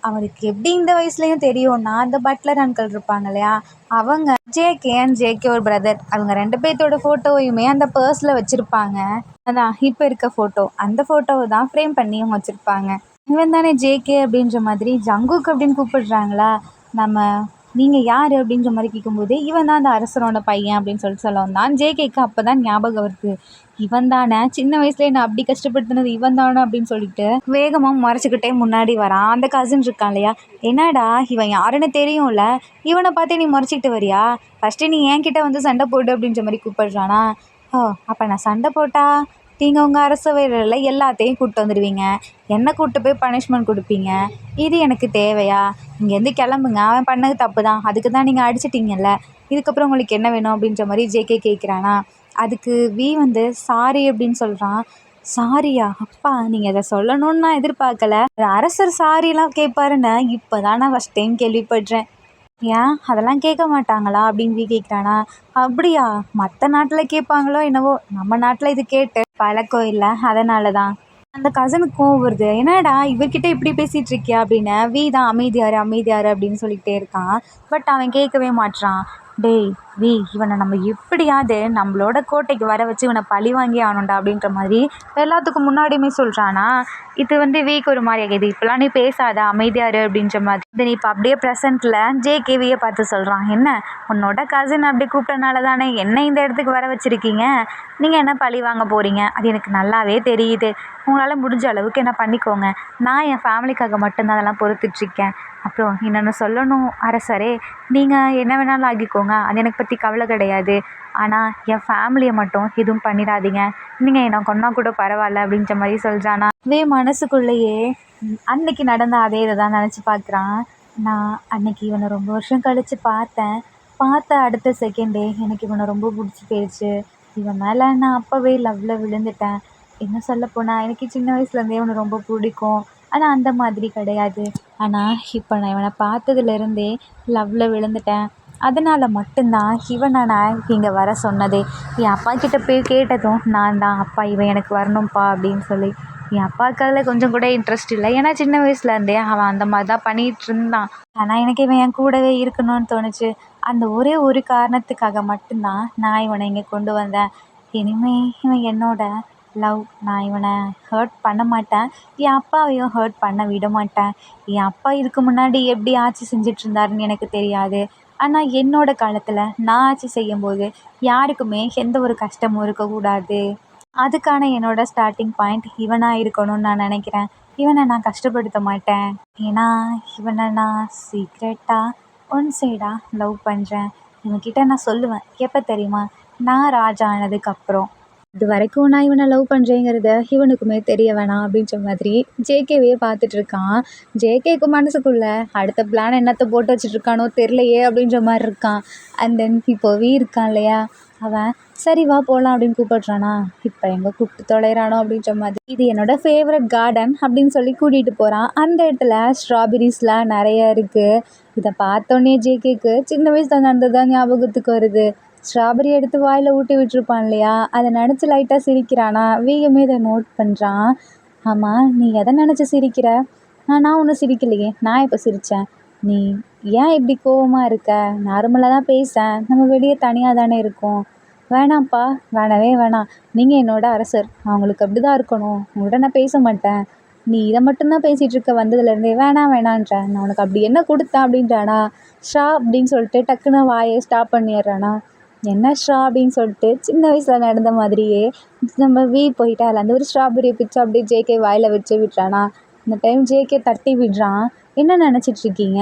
அவனுக்கு எப்படி இந்த வயசுலேயும் தெரியும்னா அந்த பட்லர் அங்கிள் இருப்பாங்க இல்லையா, அவங்க ஜேகே அண்ட் ஜேகே ஒரு பிரதர், அவங்க 2 பேர்த்தோட ஃபோட்டோவையுமே அந்த பர்ஸில் வச்சுருப்பாங்க. அதான் இப்போ இருக்க ஃபோட்டோ, அந்த ஃபோட்டோவை தான் ஃப்ரேம் பண்ணியும் வச்சுருப்பாங்க. இவன் தானே ஜேகே அப்படின்ற மாதிரி ஜங்குக் அப்படின்னு கூப்பிடுறாங்களா. நம்ம நீங்கள் யார் அப்படின்ற மாதிரி கேட்கும்போது இவன் தான் அந்த அரசரோட பையன் அப்படின்னு சொல்லவும் தான் ஜேகேக்கு அப்போ தான் ஞாபகம் வருது. இவன் தானே சின்ன வயசுல என்ன அப்படி கஷ்டப்படுத்தினது இவன் தானே அப்படின்னு சொல்லிட்டு வேகமாக மறைச்சிக்கிட்டே முன்னாடி வரான். அந்த கசின் இருக்கான் இல்லையா, என்னடா இவன் யாருன்னு தெரியும்ல, இவனை பார்த்து நீ மறைச்சிக்கிட்டு வரியா, ஃபஸ்ட்டு நீ என்கிட்ட வந்து சண்டை போடு அப்படின்ற மாதிரி கூப்பிடுறானா. ஓ, அப்போ நான் சண்டை போட்டா நீங்கள் உங்கள் அரசவையில் எல்லாத்தையும் கூப்பிட்டு வந்துடுவீங்க, என்னை கூப்பிட்டு போய் பனிஷ்மெண்ட் கொடுப்பீங்க, இது எனக்கு தேவையா, இங்கேருந்து கிளம்புங்க, அவன் பண்ணது தப்பு தான், அதுக்கு தான் நீங்கள் அடிச்சிட்டிங்கல்ல, இதுக்கப்புறம் உங்களுக்கு என்ன வேணும் அப்படின்ற மாதிரி ஜேகே கேட்குறானா. அதுக்கு வி வந்து சாரி அப்படின்னு சொல்கிறான். சாரியா அப்பா, நீங்கள் இதை சொல்லணும்னு நான் எதிர்பார்க்கல, அரசர் சாரிலாம் கேட்பாருன்னு இப்போ தான் நான் ஃபஸ்ட் டைம் கேள்விப்படுறேன். ஏன் அதெல்லாம் கேட்க மாட்டாங்களா அப்படின்னு கேட்குறானா. அப்படியா, மற்ற நாட்டில் கேட்பாங்களோ என்னவோ, நம்ம நாட்டில் இது கேட்டு பழக்கம் இல்லை, அதனால தான். அந்த கசனுக்கு கோவம் வருது. என்னடா இவர்கிட்ட இப்படி பேசிகிட்டு இருக்கியா அப்படின்னு. வி தான் அமைதியாரு அமைதியாரு அப்படின்னு சொல்லிக்கிட்டே இருக்கான். பட் அவன் கேட்கவே மாட்றான். டேய் வி, இவனை நம்ம எப்படியாவது நம்மளோட கோட்டைக்கு வர வச்சு இவனை பழி வாங்கி ஆகணும்டா அப்படின்ற மாதிரி எல்லாத்துக்கும் முன்னாடியுமே சொல்கிறானா. இது வந்து வீக்கு ஒரு மாதிரி ஆகிடுது. இப்போலாம் நீ பேசாத, அமைதியாரு அப்படின்ற மாதிரி. தென் இப்போ அப்படியே ப்ரெசென்ட்டில் ஜேகேவியை பார்த்து சொல்கிறான். என்ன உன்னோட கசின் அப்படி கூப்பிட்டனால தானே என்ன இந்த இடத்துக்கு வர வச்சுருக்கீங்க, நீங்கள் என்ன பழி வாங்க போகிறீங்க, அது எனக்கு நல்லாவே தெரியுது, உங்களால் முடிஞ்ச அளவுக்கு என்ன பண்ணிக்கோங்க, நான் என் ஃபேமிலிக்காக மட்டும்தான் அதெல்லாம் பொறுத்துட்ருக்கேன். அப்புறம் இன்னொன்று சொல்லணும் அரசரே, நீங்கள் என்ன வேணாலும் ஆகிக்கோங்க, அது எனக்கு பற்றி கவலை கிடையாது, ஆனால் என் ஃபேமிலியை மட்டும் எதுவும் பண்ணிடாதீங்க, நீங்கள் என்னை கொன்னா கூட பரவாயில்ல அப்படின்ற மாதிரி சொல்கிறானா. மனசுக்குள்ளேயே அன்னைக்கு நடந்த அதே இதை தான் நினச்சி பார்க்குறான். நான் அன்னைக்கு இவனை ரொம்ப வருஷம் கழித்து பார்த்த அடுத்த செகண்டே எனக்கு இவனை ரொம்ப பிடிச்சி போயிடுச்சு. இவன் மேலே நான் அப்போவே லவ்வில் விழுந்துட்டேன். இன்னும் சொல்லப்போனால் எனக்கு சின்ன வயசுலேருந்தே இவனை ரொம்ப பிடிக்கும், ஆனால் அந்த மாதிரி கிடையாது. ஆனால் இப்போ நான் இவனை பார்த்ததுலேருந்தே லவ்வில் விழுந்துட்டேன். அதனால் மட்டும்தான் இவனை நான் இங்கே வர சொன்னதே. என் அப்பா கிட்டே போய் கேட்டதும் நான் தான், அப்பா இவன் எனக்கு வரணும்ப்பா அப்படின்னு சொல்லி. என் அப்பாவுக்கு அதில் கொஞ்சம் கூட இன்ட்ரெஸ்ட் இல்லை, ஏன்னா சின்ன வயசுலேருந்தே அவன் அந்த மாதிரி தான் பண்ணிகிட்டு இருந்தான். ஆனால் எனக்கு இவன் என் கூடவே இருக்கணும்னு தோணுச்சு. அந்த ஒரே ஒரு காரணத்துக்காக மட்டும்தான் நான் இவனை இங்கே கொண்டு வந்தேன். இனிமேல் இவன் என்னோட லவ், நான் இவனை ஹர்ட் பண்ண மாட்டேன், என் அப்பாவையும் ஹர்ட் பண்ண விட மாட்டேன். என் அப்பா இதுக்கு முன்னாடி எப்படி ஆட்சி செஞ்சிட்டு இருந்தாருன்னு எனக்கு தெரியாது, ஆனால் என்னோட காலத்தில் நான் ஆட்சி செய்யும்போது யாருக்குமே எந்த ஒரு கஷ்டமும் இருக்கக்கூடாது. அதுக்கான என்னோட ஸ்டார்டிங் பாயிண்ட் இவனாக இருக்கணும்னு நான் நினைக்கிறேன். இவனை நான் கஷ்டப்படுத்த மாட்டேன். ஏன்னா இவனை நான் சீக்ரெட்டாக ஒன் சைடாக லவ் பண்ணுறேன். இவன்கிட்ட நான் சொல்லுவேன் எப்போ தெரியுமா, நான் ராஜா ஆனதுக்கப்புறம். இது வரைக்கும் நான் இவனை லவ் பண்ணுறேங்கிறத இவனுக்குமே தெரிய வேணாம் அப்படின்ற மாதிரி ஜேகேவே பார்த்துட்ருக்கான். ஜேகேக்கு மனசுக்குள்ளே அடுத்த பிளான் என்னத்தை போட்டு வச்சுட்ருக்கானோ தெரிலையே அப்படின்ற மாதிரி இருக்கான். அண்ட் தென் இப்போ வீ இருக்கான் இல்லையா, அவன் சரி வா போகலாம் அப்படின்னு கூப்பிட்றானா. இப்போ எங்கே கூப்பிட்டு தொலைகிறானோ அப்படின்ற மாதிரி. இது என்னோடய ஃபேவரட் கார்டன் அப்படின்னு சொல்லி கூட்டிகிட்டு போகிறான். அந்த இடத்துல ஸ்ட்ராபெரிஸ்லாம் நிறையா இருக்குது. இதை பார்த்தோன்னே ஜேகேக்கு சின்ன வயசில் நடந்தது தான் ஞாபகத்துக்கு வருது. ஸ்ட்ராபெரி எடுத்து வாயில் ஊட்டி விட்டுருப்பான் இல்லையா, அதை நினச்சி லைட்டாக சிரிக்கிறானா. வீகமே இதை நோட் பண்ணுறான். ஆமாம், நீ எதை நினச்சி சிரிக்கிற? நான் ஒன்றும் சிரிக்கலையே, நான் இப்போ சிரித்தேன். நீ ஏன் இப்படி கோவமாக இருக்க? நார்மலாக தான் பேசேன், நம்ம வெளியே தனியாக தானே இருக்கோம். வேணாம்ப்பா, வேணவே வேணாம், நீங்கள் என்னோட அரசர், அவங்களுக்கு அப்படி தான் இருக்கணும், உங்கள்கிட்ட நான் பேச மாட்டேன். நீ இதை மட்டும்தான் பேசிகிட்டு இருக்க வந்ததுலேருந்தே, வேணான்ற, நான் உனக்கு அப்படி என்ன கொடுத்தேன் அப்படின்றானா. ஷா அப்படின்னு சொல்லிட்டு டக்குன்னு வாயை ஸ்டாப் பண்ணிடுறானா. என்ன ஷா அப்படின்னு சொல்லிட்டு சின்ன வயசில் நடந்த மாதிரியே நம்ம வீ போயிட்டு அதில் அந்த ஒரு ஸ்ட்ராபெரியை பிச்சு அப்படியே ஜேகே வாயில் வச்சு விட்றானா. இந்த டைம் ஜேகே தட்டி விடுறான். என்ன நினச்சிட்ருக்கீங்க,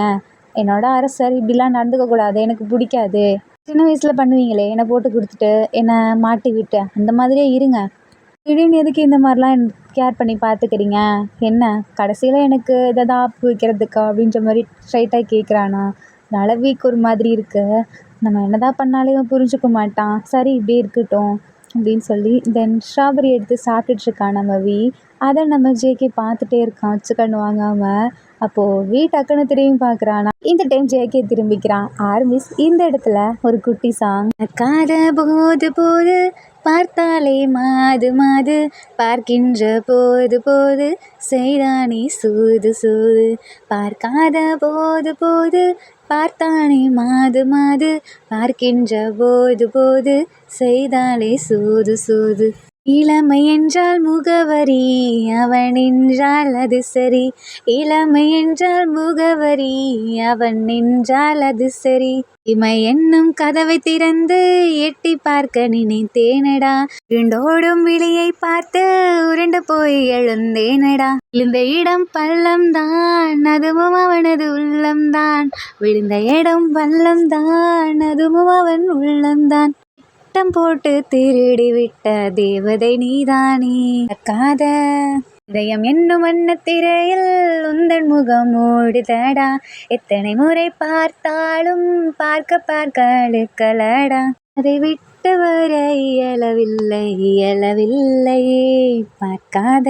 என்னோட அரசர் இப்படிலாம் நடந்துக்கக்கூடாது, எனக்கு பிடிக்காது. சின்ன வயசில் பண்ணுவீங்களே, என்னை போட்டு கொடுத்துட்டு என்னை மாட்டி விட்டு, அந்த மாதிரியே இருங்க. திடீர்னு எதுக்கு இந்த மாதிரிலாம் கேர் பண்ணி பார்த்துக்கிறீங்க, என்ன கடைசியில் எனக்கு இதை தான் ஆப்பு வைக்கிறதுக்கா அப்படின்ற மாதிரி ஸ்ட்ரைட்டாக கேட்குறானா. அதனால் வீக் ஒரு மாதிரி இருக்குது. நம்ம என்ன தான் பண்ணாலும் புரிஞ்சுக்க மாட்டான். சரி இப்படியே இருக்கட்டும் அப்படின்னு சொல்லி தென் ஸ்ட்ராபெரி எடுத்து சாப்பிட்டுட்ருக்கான் நம்ம வீ. அதை நம்ம ஜேகே பார்த்துட்டே இருக்கான் வச்சு கண்ணு வாங்காமல். அப்போது டக்குன்னு திரும்பி பார்க்குறான். இந்த டைம் ஜேகே திரும்பிக்கிறான். ஆர்மிஸ் இந்த இடத்துல ஒரு குட்டி சாங். காத போது போது பார்த்தாலே மாது மாது பார்க்கின்ற போது போது செய்தானே சூது சூது பார்க்காத போது போது பார்த்தானே மாது மாது பார்க்கின்ற போது போது செய்தாலே சூது சூது. இளமை என்றால் முகவரி அவன் என்றால் அது சரி. இளமை என்றால் முகவரி அவன் என்றால் அது சரி. இமை என்னும் கதவை திறந்து எட்டி பார்க்க நினைத்தேனடா. இருண்டோடும் விழியை பார்த்து உருண்டு போய் எழுந்தேனடா. விழுந்த இடம் பள்ளம்தான் அதுவும் அவனது உள்ளம்தான். விழுந்த இடம் பள்ளம்தான் அதுவும் அவன் உள்ளம்தான். வட்டம் போட்டு திருடி விட்ட தேவதை நீதானே. காத இதயம் என்னும் வண்ணத்திரையில் உந்தன் முகம் ஓடுதடா. எத்தனை முறை பார்த்தாலும் பார்க்க பார்க்க அடுக்கலடா. அதை விட்டு வர இயலவில்லை இயலவில்லையே பார்க்காத.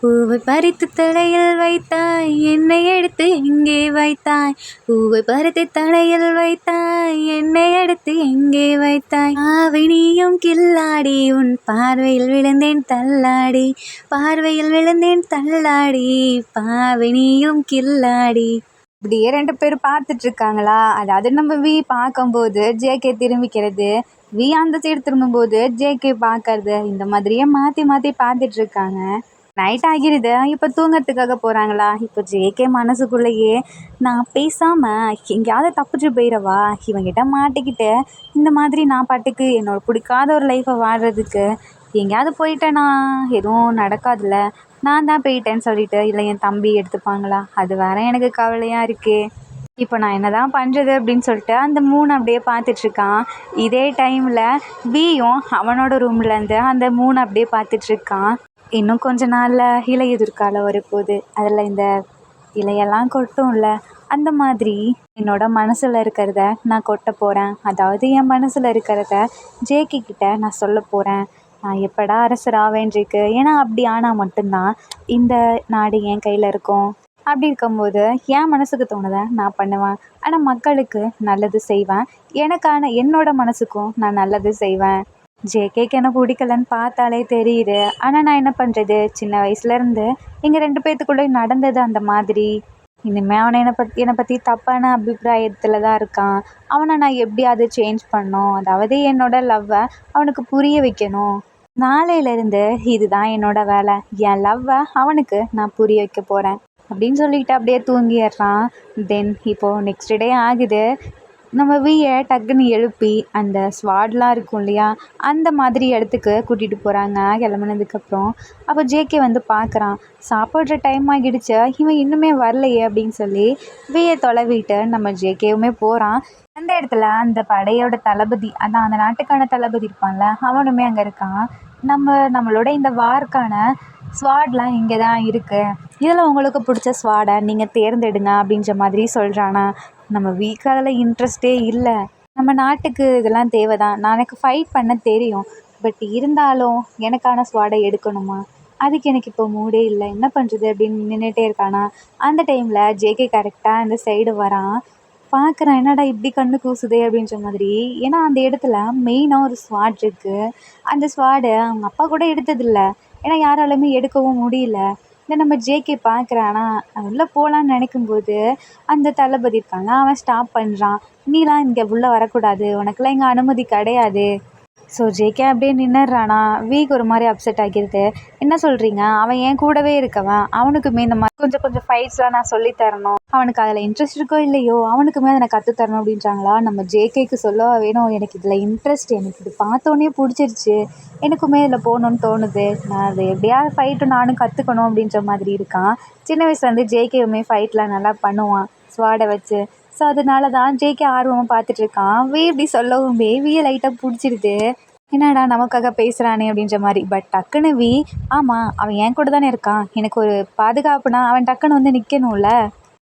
பூவை பறித்து தலையில் வைத்தாய் என்னை எடுத்து எங்கே வைத்தாய். பூவை பறித்து தலையில் வைத்தாய் என்னை எடுத்து எங்கே வைத்தாய். ஆவினியும் கில்லாடி உன் பார்வையில் விழுந்தேன் தள்ளாடி. பார்வையில் விழுந்தேன் தள்ளாடி பாவினியும் கில்லாடி. இப்படியே 2 பேர் பார்த்துட்ருக்காங்களா. அதாவது நம்ம பார்க்கும்போது ஜேகே திரும்பிக்கிறது, அந்த சைடு திரும்பும்போது ஜேகே பார்க்கறது, இந்த மாதிரியே மாற்றி மாற்றி பார்த்துட்ருக்காங்க. நைட் ஆகிடுது. இப்போ தூங்கிறதுக்காக போகிறாங்களா. இப்போ ஜேகே மனசுக்குள்ளேயே நான் பேசாமல் எங்கேயாவது தப்பிச்சு போயிடவா, இவங்கிட்ட மாட்டிக்கிட்டு இந்த மாதிரி நான் பாட்டுக்கு என்னோட பிடிக்காத ஒரு லைஃப்பை வாழ்கிறதுக்கு எங்கேயாவது போயிட்டேன்னா எதுவும் நடக்காதுல்ல. நான் தான் போயிட்டேன்னு சொல்லிட்டு இல்லை என் தம்பி எடுத்துப்பாங்களா, அது வேற எனக்கு கவலையாக இருக்குது. இப்போ நான் என்ன தான் பண்ணுறது அப்படின்னு சொல்லிட்டு அந்த 3 அப்படியே பார்த்துட்ருக்கான். இதே டைமில் வியும் அவனோட ரூம்லேருந்து அந்த 3 அப்படியே பார்த்துட்ருக்கான். இன்னும் கொஞ்ச நாளில் இலையுதிர்காலம் வரப்போகுது. அதில் இந்த இலையெல்லாம் கொட்டும்ல, அந்த மாதிரி என்னோட மனசில் இருக்கிறத நான் கொட்ட போகிறேன். அதாவது என் மனசில் இருக்கிறத ஜேகே கிட்ட நான் சொல்ல போகிறேன். நான் எப்படா அரசராவேன்றிருக்கு. ஏன்னா அப்படி ஆனால் மட்டும்தான் இந்த நாடு என் கையில் இருக்கும். அப்படி இருக்கும்போது என் மனசுக்கு தோணுதை நான் பண்ணுவேன். ஆனால் மக்களுக்கு நல்லது செய்வேன். என்னோட மனசுக்கும் நான் நல்லது செய்வேன். ஜேகேக்கு என்ன பிடிக்கலன்னு பார்த்தாலே தெரியுது. ஆனால் நான் என்ன பண்ணுறது, சின்ன வயசுலேருந்து எங்கள் 2 பேர்த்துக்குள்ளே நடந்தது அந்த மாதிரி. இனிமேல் அவனை என்னை பற்றி தப்பான அபிப்பிராயத்தில் தான் இருக்கான். அவனை நான் எப்படியாவது சேஞ்ச் பண்ணணும். அதாவது என்னோட லவ்வை அவனுக்கு புரிய வைக்கணும். நாளையிலேருந்து இதுதான் என்னோட வேலை. என் லவ்வை அவனுக்கு நான் புரிய வைக்க போகிறேன் அப்படின்னு சொல்லிக்கிட்டு அப்படியே தூங்கிடுறான். தென் இப்போது நெக்ஸ்ட் டே ஆகுது. நம்ம டக்குன்னு எழுப்பி அந்த ஸ்வாட்லாம் இருக்கும் இல்லையா, அந்த மாதிரி இடத்துக்கு கூட்டிகிட்டு போகிறாங்க கிளம்புனதுக்கப்புறம். அப்போ ஜேகே வந்து பார்க்குறான். சாப்பிட்ற டைம் ஆகிடுச்சு, இவன் இன்னுமே வரலையே அப்படின்னு சொல்லி தொலைவிட்டு நம்ம ஜேகேவுமே போகிறான். அந்த இடத்துல அந்த படையோட தளபதி, அதான் அந்த நாட்டுக்கான தளபதி இருப்பான்ல, அவனுமே அங்கே இருக்கான். நம்மளோட இந்த வார்க்கான ஸ்வாட்லாம் இங்கே தான் இருக்குது. இதில் உங்களுக்கு பிடிச்ச ஸ்வாடை நீங்கள் தேர்ந்தெடுங்க அப்படின்ற மாதிரி சொல்கிறானா. நம்ம அதில் இன்ட்ரெஸ்ட்டே இல்லை. நம்ம நாட்டுக்கு இதெல்லாம் தேவை தான். நான் எனக்கு ஃபைட் பண்ண தெரியும். பட் இருந்தாலும் எனக்கான ஸ்வாடை எடுக்கணுமா, அதுக்கு எனக்கு இப்போ மூடே இல்லை. என்ன பண்ணுறது அப்படின்னு நின்றுட்டே இருக்கானா. அந்த டைமில் ஜேகே கரெக்டாக அந்த சைடு வரான். பார்க்குறேன், என்னடா இப்படி கண்ணு கூசுதே அப்படின்ற மாதிரி. ஏன்னா அந்த இடத்துல மெயினாக ஒரு ஸ்வாட் இருக்குது. அந்த ஸ்வாடை அவங்க அப்பா கூட எடுத்ததில்லை. ஏன்னா யாராலுமே எடுக்கவும் முடியல. இந்த நம்ம ஜேகே பார்க்குறானா, உள்ளே போகலான்னு நினைக்கும்போது அந்த தளபதி இருக்காங்க, அவன் ஸ்டாப் பண்ணுறான். நீலாம் இங்கே உள்ளே வரக்கூடாது, உனக்குலாம் இங்கே அனுமதி கிடையாது. ஸோ ஜேகே அப்படியே நின்னுடுறானா. ஒரு மாதிரி அப்செட் ஆகிடுது. என்ன சொல்கிறீங்க, அவன் என் கூடவே இருக்கவன், அவனுக்குமே இந்த மாதிரி கொஞ்சம் ஃபைட்ஸ்லாம் நான் சொல்லித்தரணும். அவனுக்கு அதில் இன்ட்ரெஸ்ட் இருக்கோ இல்லையோ, அவனுக்குமே அதை நான் கற்றுத்தரணும் அப்படின்றாங்களா. நம்ம ஜேகேக்கு சொல்ல வேணும், எனக்கு இதில் இன்ட்ரெஸ்ட், எனக்கு இது பார்த்தோன்னே பிடிச்சிருச்சு, எனக்குமே இதில் போகணுன்னு தோணுது, நான் அதை எப்படியாவது ஃபைட்டு நானும் கற்றுக்கணும் அப்படின்ற மாதிரி இருக்கான். சின்ன வயசுலேருந்து ஜேகேவுமே ஃபைட்லாம் நல்லா பண்ணுவான் ஸ்வாடை வச்சு. ஸோ அதனால தான் ஜேகே ஆர்வமாக பார்த்துட்ருக்கான். இப்படி சொல்லவுமே லைட்டாக பிடிச்சிருது. என்னடா நமக்காக பேசுகிறானே அப்படின்ற மாதிரி. பட் டக்குன்னு ஆமாம் அவன் என் கூட தானே இருக்கான், எனக்கு ஒரு பாதுகாப்புனா அவன் டக்குன்னு வந்து நிற்கணும்ல.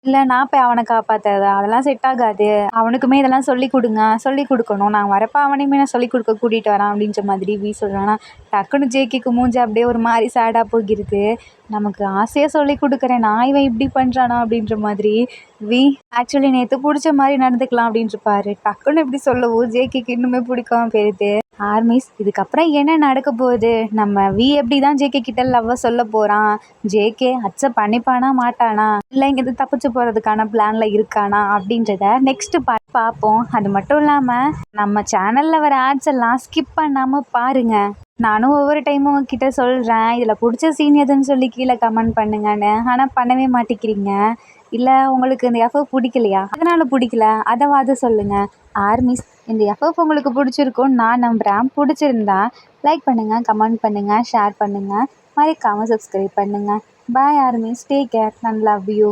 இல்ல நான் போய் அவன காப்பாத்துறதா? அதெல்லாம் செட் ஆகாது. அவனுக்குமே இதெல்லாம் சொல்லிக் குடுங்க. சொல்லிக் குடுக்கணும். நான் வரப்ப அவனையுமே நான் சொல்லிக் குடுக்க கூட்டிட்டு வரேன் அப்படின்ற மாதிரி வி சொல்றானா, டக்குனு ஜேகேக்கு மூஞ்சி அப்படியே ஒரு மாரி சேடா போகிருது. நமக்கு ஆசையா சொல்லிக் குடுக்குறேன். நான் இவன் இப்படி பண்றானா அப்படின்ற மாதிரி. வி ஆக்சுவலி நேத்து புடிச்ச மாரி நடந்துக்கலாம் அப்படின்ருப்பாரு. டக்குனு இப்படி சொல்லவும் ஜேகேக்கு இன்னுமே பிடிக்காம போயிருது. ஆர்மிஸ் இதுக்கப்புறம் என்ன நடக்க போகுது? நம்ம வி எப்படி தான் ஜேகே கிட்ட லவ்வ சொல்ல போறான்? ஜேகே அக்செப்ட் பண்ணிப்பானா மாட்டானா? இல்லை இங்கேருந்து தப்பிச்சு போகிறதுக்கான பிளானில் இருக்கானா அப்படின்றத நெக்ஸ்ட்டு பார்ப்போம். அது மட்டும் இல்லாமல் நம்ம சேனலில் வர ஆட்ஸ் எல்லாம் ஸ்கிப் பண்ணாமல் பாருங்கள். நானும் ஒவ்வொரு டைமும் உங்ககிட்ட சொல்கிறேன், இதில் பிடிச்ச சீன் எதுன்னு சொல்லி கீழே கமெண்ட் பண்ணுங்கன்னு. ஆனால் பண்ணவே மாட்டேங்கிறீங்க. இல்லை உங்களுக்கு இந்த எஃப்எஃப் பிடிக்கலையா? அதனால் பிடிக்கல அதைவாது சொல்லுங்கள். ஆர்மிஸ் இந்த எஃப்எஃப் உங்களுக்கு பிடிச்சிருக்குன்னு நான் நம்புகிறேன். பிடிச்சிருந்தா லைக் பண்ணுங்கள், கமெண்ட் பண்ணுங்கள், ஷேர் பண்ணுங்கள், மறக்காமல் சப்ஸ்கிரைப் பண்ணுங்கள். Bye armies, take care and love you.